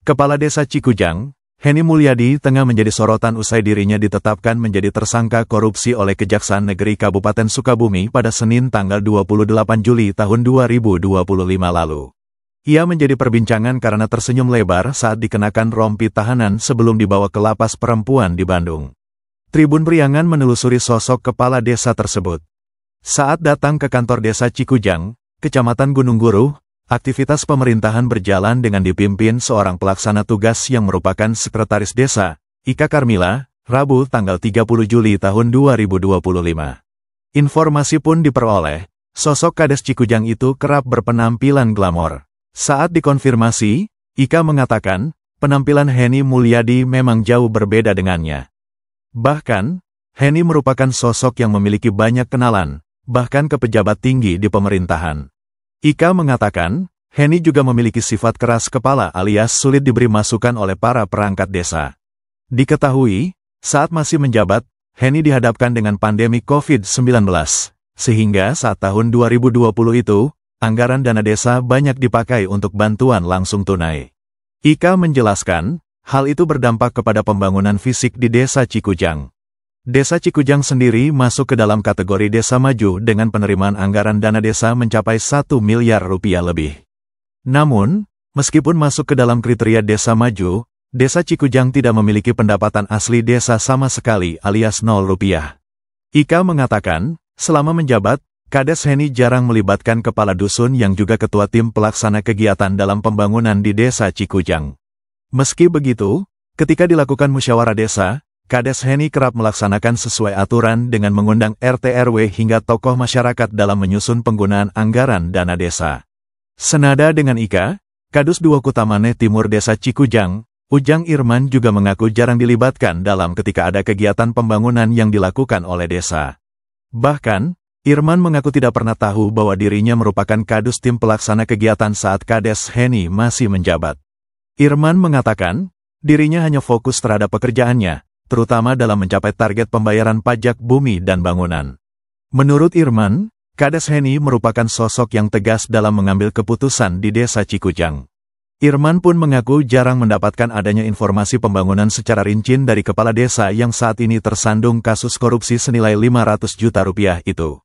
Kepala Desa Cikujang, Henny Mulyadi tengah menjadi sorotan usai dirinya ditetapkan menjadi tersangka korupsi oleh Kejaksaan Negeri Kabupaten Sukabumi pada Senin tanggal 28 Juli tahun 2025 lalu. Ia menjadi perbincangan karena tersenyum lebar saat dikenakan rompi tahanan sebelum dibawa ke lapas perempuan di Bandung. Tribun Priangan menelusuri sosok kepala desa tersebut. Saat datang ke kantor Desa Cikujang, Kecamatan Gunung Guruh, aktivitas pemerintahan berjalan dengan dipimpin seorang pelaksana tugas yang merupakan Sekretaris Desa, Ika Karmila, Rabu tanggal 30 Juli tahun 2025. Informasi pun diperoleh, sosok Kades Cikujang itu kerap berpenampilan glamor. Saat dikonfirmasi, Ika mengatakan, penampilan Henny Mulyadi memang jauh berbeda dengannya. Bahkan, Henny merupakan sosok yang memiliki banyak kenalan, bahkan ke pejabat tinggi di pemerintahan. Ika mengatakan, Henny juga memiliki sifat keras kepala alias sulit diberi masukan oleh para perangkat desa. Diketahui, saat masih menjabat, Henny dihadapkan dengan pandemi COVID-19, sehingga saat tahun 2020 itu, anggaran dana desa banyak dipakai untuk bantuan langsung tunai. Ika menjelaskan, hal itu berdampak kepada pembangunan fisik di Desa Cikujang. Desa Cikujang sendiri masuk ke dalam kategori desa maju dengan penerimaan anggaran dana desa mencapai 1 miliar rupiah lebih. Namun, meskipun masuk ke dalam kriteria desa maju, Desa Cikujang tidak memiliki pendapatan asli desa sama sekali alias 0 rupiah. Ika mengatakan, selama menjabat, Kades Henny jarang melibatkan kepala dusun yang juga ketua tim pelaksana kegiatan dalam pembangunan di Desa Cikujang. Meski begitu, ketika dilakukan musyawarah desa, Kades Henny kerap melaksanakan sesuai aturan dengan mengundang RT/RW hingga tokoh masyarakat dalam menyusun penggunaan anggaran dana desa. Senada dengan Ika, Kadus 2 Kutamane Timur Desa Cikujang, Ujang Irman juga mengaku jarang dilibatkan dalam ketika ada kegiatan pembangunan yang dilakukan oleh desa. Bahkan, Irman mengaku tidak pernah tahu bahwa dirinya merupakan Kadus tim pelaksana kegiatan saat Kades Henny masih menjabat. Irman mengatakan, dirinya hanya fokus terhadap pekerjaannya, terutama dalam mencapai target pembayaran pajak bumi dan bangunan. Menurut Irman, Kades Henny merupakan sosok yang tegas dalam mengambil keputusan di Desa Cikujang. Irman pun mengaku jarang mendapatkan adanya informasi pembangunan secara rinci dari kepala desa yang saat ini tersandung kasus korupsi senilai 500 juta rupiah itu.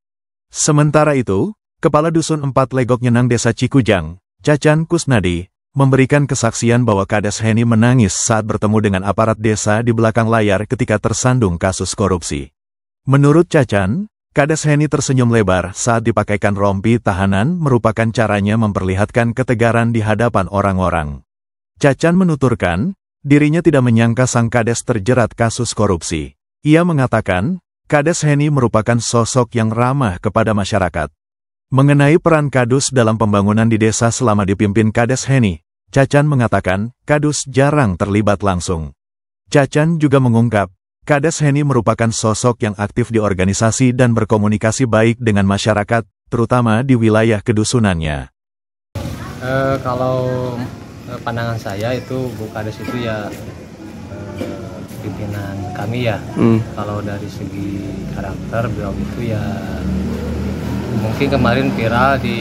Sementara itu, Kepala Dusun 4 Legok Nyenang Desa Cikujang, Cacan Kusnadi, memberikan kesaksian bahwa Kades Henny menangis saat bertemu dengan aparat desa di belakang layar ketika tersandung kasus korupsi. Menurut Cacan, Kades Henny tersenyum lebar saat dipakaikan rompi tahanan merupakan caranya memperlihatkan ketegaran di hadapan orang-orang. Cacan menuturkan, dirinya tidak menyangka sang Kades terjerat kasus korupsi. Ia mengatakan, Kades Henny merupakan sosok yang ramah kepada masyarakat. Mengenai peran Kadus dalam pembangunan di desa selama dipimpin Kades Henny, Cacan mengatakan, Kadus jarang terlibat langsung. Cacan juga mengungkap, Kades Henny merupakan sosok yang aktif di organisasi dan berkomunikasi baik dengan masyarakat, terutama di wilayah kedusunannya. Kalau pandangan saya itu Bu Kades itu ya pimpinan kami ya. Kalau dari segi karakter beliau itu ya mungkin kemarin viral di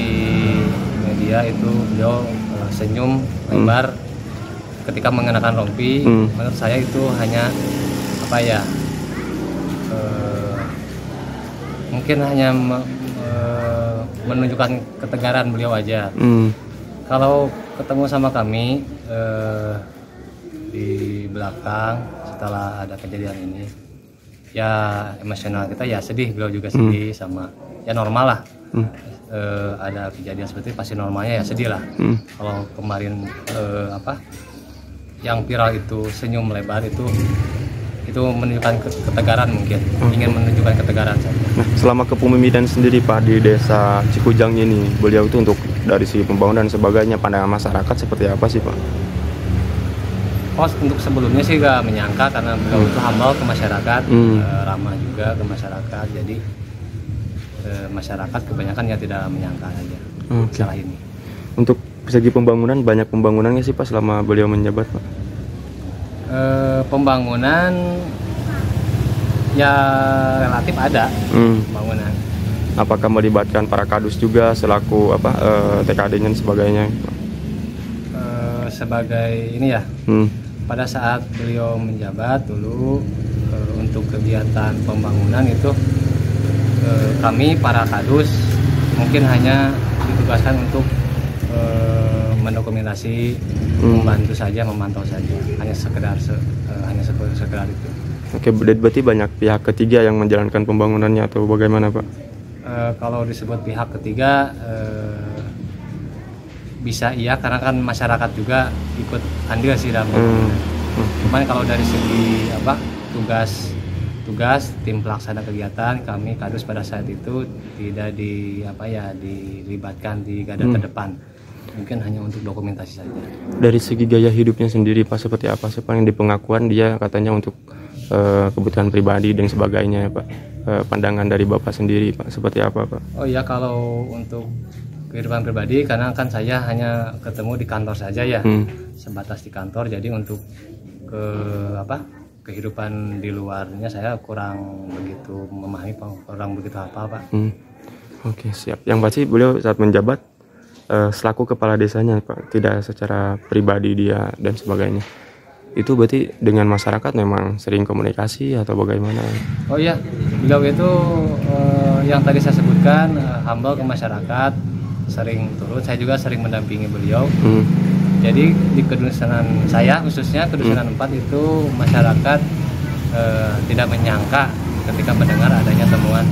media itu beliau senyum lebar ketika mengenakan rompi. Menurut saya itu hanya apa ya, mungkin hanya menunjukkan ketegaran beliau aja. Kalau ketemu sama kami di belakang setelah ada kejadian ini, ya emosional kita ya sedih, beliau juga sedih sama ya normal lah. Ada kejadian seperti itu pasti normalnya ya sedih lah. Kalau kemarin yang viral itu senyum lebar itu menunjukkan ketegaran, mungkin ingin menunjukkan ketegaran saja. Nah, selama kepemimpinan sendiri Pak di Desa Cikujang ini, beliau itu untuk dari segi pembangunan dan sebagainya, pandangan masyarakat seperti apa sih Pak? Untuk sebelumnya sih gak menyangka karena beliau itu humble ke masyarakat, ramah juga ke masyarakat, jadi masyarakat kebanyakan ya tidak menyangka aja masalah ini. Untuk segi pembangunan, banyak pembangunannya sih Pak selama beliau menjabat Pak? Pembangunan ya relatif ada pembangunan. Apakah melibatkan para kadus juga selaku TKD-nya dan sebagainya? sebagai ini ya, pada saat beliau menjabat dulu untuk kegiatan pembangunan itu kami para kadus mungkin hanya ditugaskan untuk mendokumentasi, membantu saja, memantau saja, hanya sekedar itu. Oke, berarti banyak pihak ketiga yang menjalankan pembangunannya atau bagaimana, Pak? Kalau disebut pihak ketiga bisa iya, karena kan masyarakat juga ikut andil sih dalam pembangunan. Cuman kalau dari segi tugas tim pelaksana kegiatan, kami kadus pada saat itu tidak dilibatkan di garda terdepan. Mungkin hanya untuk dokumentasi saja. Dari segi gaya hidupnya sendiri, Pak, seperti apa sih, Pak? Yang di pengakuan dia katanya untuk kebutuhan pribadi dan sebagainya, Pak. Pandangan dari Bapak sendiri, Pak, seperti apa, Pak? Oh iya, kalau untuk kehidupan pribadi, karena kan saya hanya ketemu di kantor saja ya, sebatas di kantor. Jadi untuk kehidupan di luarnya saya kurang begitu memahami, kurang begitu hafal, Pak. Oke, siap. Yang pasti beliau saat menjabat selaku kepala desanya, Pak, tidak secara pribadi dia dan sebagainya. Itu berarti dengan masyarakat memang sering komunikasi atau bagaimana? Oh iya, beliau itu yang tadi saya sebutkan, humble ke masyarakat, sering turut. Saya juga sering mendampingi beliau. Jadi di kedusunan saya, khususnya kedusunan 4 itu, masyarakat tidak menyangka ketika mendengar adanya temuan